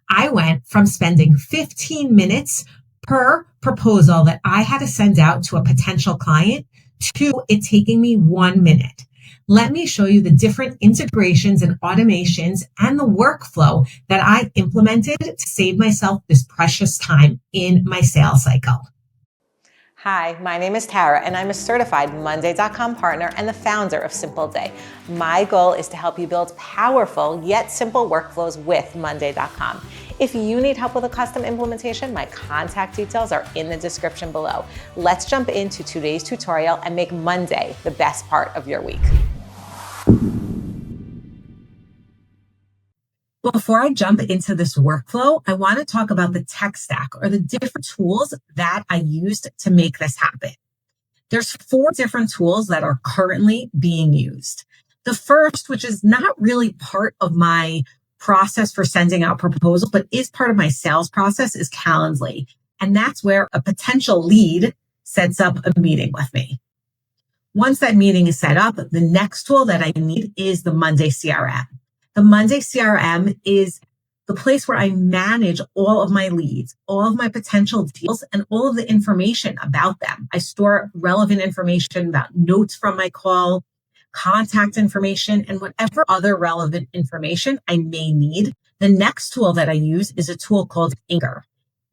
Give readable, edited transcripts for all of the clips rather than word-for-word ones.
I went from spending 15 minutes per proposal that I had to send out to a potential client to it taking me 1 minute. Let me show you the different integrations and automations and the workflow that I implemented to save myself this precious time in my sales cycle. Hi, my name is Tara, and I'm a certified Monday.com partner and the founder of Simple Day. My goal is to help you build powerful yet simple workflows with Monday.com. If you need help with a custom implementation, my contact details are in the description below. Let's jump into today's tutorial and make Monday the best part of your week. Before I jump into this workflow, I want to talk about the tech stack or the different tools that I used to make this happen. There's 4 different tools that are currently being used. The first, which is not really part of my process for sending out proposals, but is part of my sales process, is Calendly. And that's where a potential lead sets up a meeting with me. Once that meeting is set up, the next tool that I need is the Monday CRM. The Monday CRM is the place where I manage all of my leads, all of my potential deals, and all of the information about them. I store relevant information about notes from my call, contact information, and whatever other relevant information I may need. The next tool that I use is a tool called Anchor.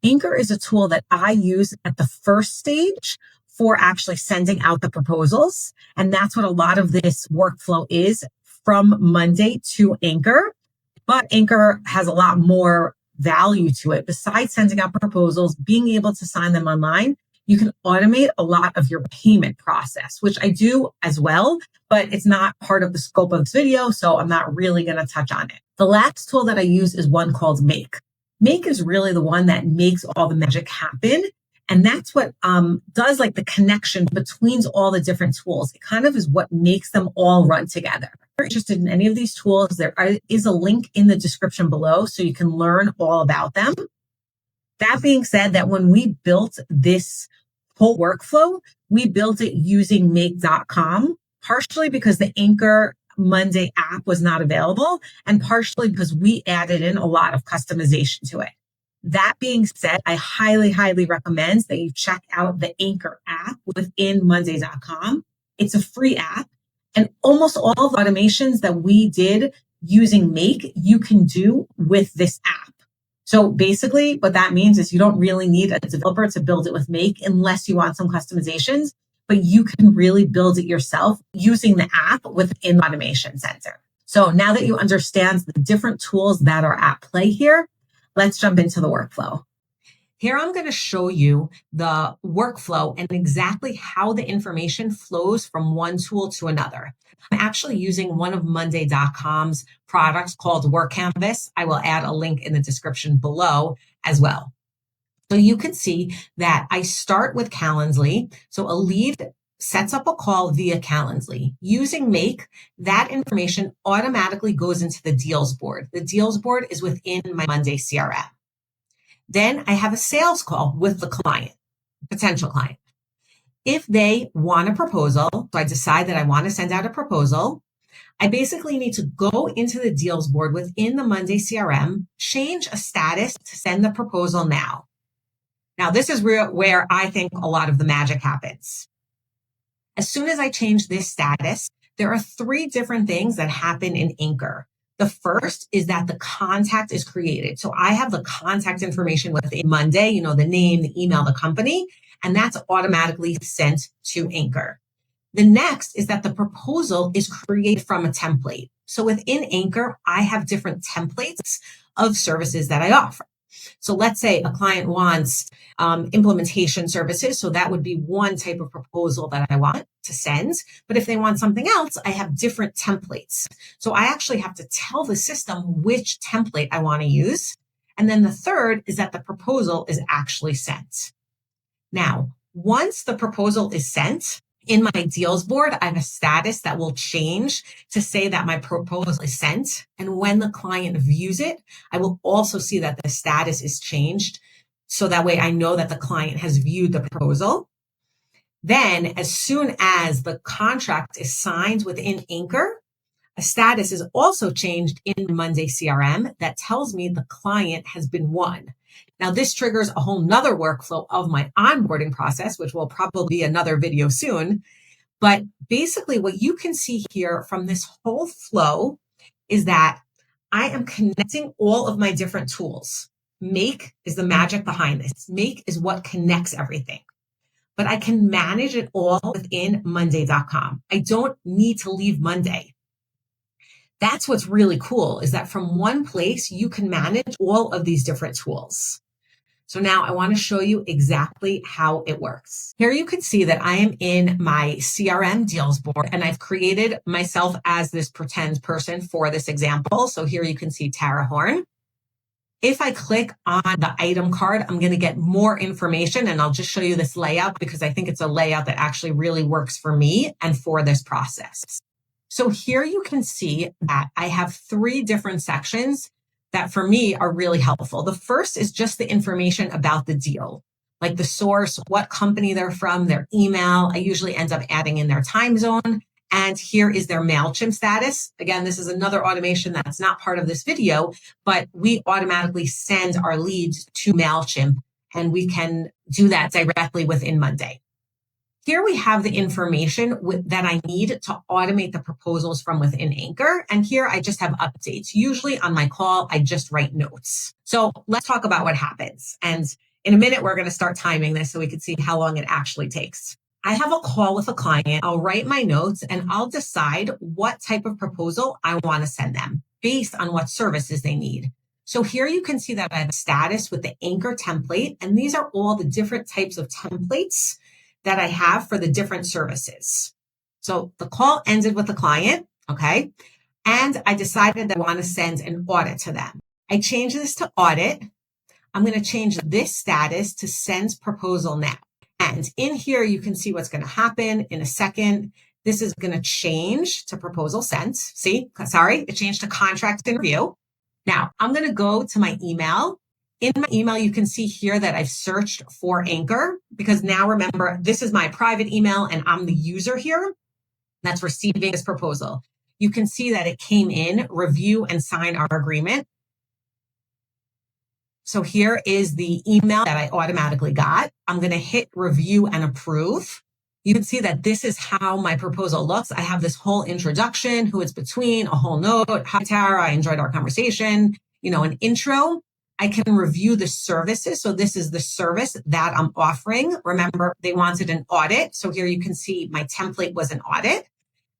Anchor is a tool that I use at the first stage for actually sending out the proposals. And that's what a lot of this workflow is, from Monday to Anchor. But Anchor has a lot more value to it. Besides sending out proposals, being able to sign them online, you can automate a lot of your payment process, which I do as well, but it's not part of the scope of this video, so I'm not really going to touch on it. The last tool that I use is one called Make. Make is really the one that makes all the magic happen. And that's what does like the connection between all the different tools. It kind of is what makes them all run together. If you're interested in any of these tools, there is a link in the description below so you can learn all about them. That being said, that when we built this whole workflow, we built it using make.com, partially because the Anchor Monday app was not available, and partially because we added in a lot of customization to it. That being said, I highly, highly recommend that you check out the Anchor app within Monday.com. It's a free app, and almost all the automations that we did using Make, you can do with this app. So basically what that means is you don't really need a developer to build it with Make unless you want some customizations, but you can really build it yourself using the app within Automation Center. So now that you understand the different tools that are at play here, let's jump into the workflow. Here I'm going to show you the workflow and exactly how the information flows from one tool to another. I'm actually using one of Monday.com's products called Work Canvas. I will add a link in the description below as well. So you can see that I start with Calendly. So a lead sets up a call via Calendly. Using Make, that information automatically goes into the deals board. The deals board is within my Monday CRM. Then I have a sales call with the client, potential client. If they want a proposal, so I decide that I want to send out a proposal, I basically need to go into the deals board within the Monday CRM, change a status to send the proposal now. Now, this is where I think a lot of the magic happens. As soon as I change this status, there are 3 different things that happen in Anchor. The first is that the contact is created. So I have the contact information within Monday, the name, the email, the company, and that's automatically sent to Anchor. The next is that the proposal is created from a template. So within Anchor, I have different templates of services that I offer. So let's say a client wants implementation services. So that would be one type of proposal that I want to send. But if they want something else, I have different templates. So I actually have to tell the system which template I want to use. And then the third is that the proposal is actually sent. Now, once the proposal is sent, in my deals board, I have a status that will change to say that my proposal is sent. And when the client views it, I will also see that the status is changed. So that way I know that the client has viewed the proposal. Then as soon as the contract is signed within Anchor, A status is also changed in Monday CRM that tells me the client has been won. Now, this triggers a whole nother workflow of my onboarding process, which will probably be another video soon. But basically what you can see here from this whole flow is that I am connecting all of my different tools. Make is the magic behind this. Make is what connects everything. But I can manage it all within Monday.com. I don't need to leave Monday. That's what's really cool, is that from one place, you can manage all of these different tools. So now I want to show you exactly how it works. Here you can see that I am in my CRM Deals board, and I've created myself as this pretend person for this example. So here you can see Tara Horn. If I click on the item card, I'm going to get more information, and I'll just show you this layout because I think it's a layout that actually really works for me and for this process. So here you can see that I have 3 different sections that for me are really helpful. The first is just the information about the deal, like the source, what company they're from, their email. I usually end up adding in their time zone. And here is their MailChimp status. Again, this is another automation that's not part of this video, but we automatically send our leads to MailChimp, and we can do that directly within Monday. Here we have the information that I need to automate the proposals from within Anchor. And here I just have updates. Usually on my call, I just write notes. So let's talk about what happens. And in a minute, we're going to start timing this so we can see how long it actually takes. I have a call with a client. I'll write my notes and I'll decide what type of proposal I want to send them based on what services they need. So here you can see that I have a status with the Anchor template. And these are all the different types of templates that I have for the different services. So the call ended with the client, okay? And I decided that I want to send an audit to them. I changed this to audit. I'm going to change this status to send proposal now. And in here, you can see what's going to happen in a second. This is going to change to proposal sent. See, sorry, it changed to contract and review. Now I'm going to go to my email. In my email, you can see here that I've searched for Anchor because now remember, this is my private email and I'm the user here that's receiving this proposal. You can see that it came in, review and sign our agreement. So here is the email that I automatically got. I'm going to hit review and approve. You can see that this is how my proposal looks. I have this whole introduction, who it's between, a whole note. Hi, Tara, I enjoyed our conversation. An intro. I can review the services. So this is the service that I'm offering. Remember, they wanted an audit. So here you can see my template was an audit.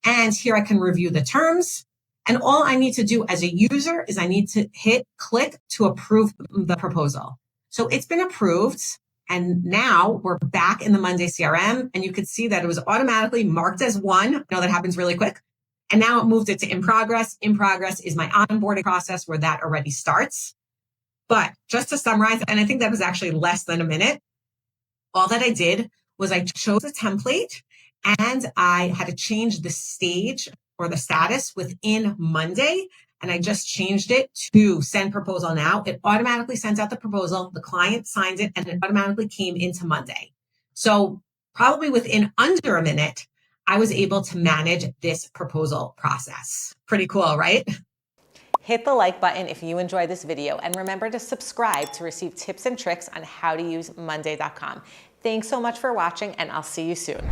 And here I can review the terms. And all I need to do as a user is I need to hit click to approve the proposal. So it's been approved. And now we're back in the Monday CRM. And you can see that it was automatically marked as 1. I know that happens really quick. And now it moved it to in progress. In progress is my onboarding process where that already starts. But just to summarize, and I think that was actually less than a minute, all that I did was I chose a template and I had to change the stage or the status within Monday. And I just changed it to send proposal now. It automatically sent out the proposal. The client signed it and it automatically came into Monday. So probably within under a minute, I was able to manage this proposal process. Pretty cool, right? Hit the like button if you enjoyed this video, and remember to subscribe to receive tips and tricks on how to use Monday.com. Thanks so much for watching, and I'll see you soon.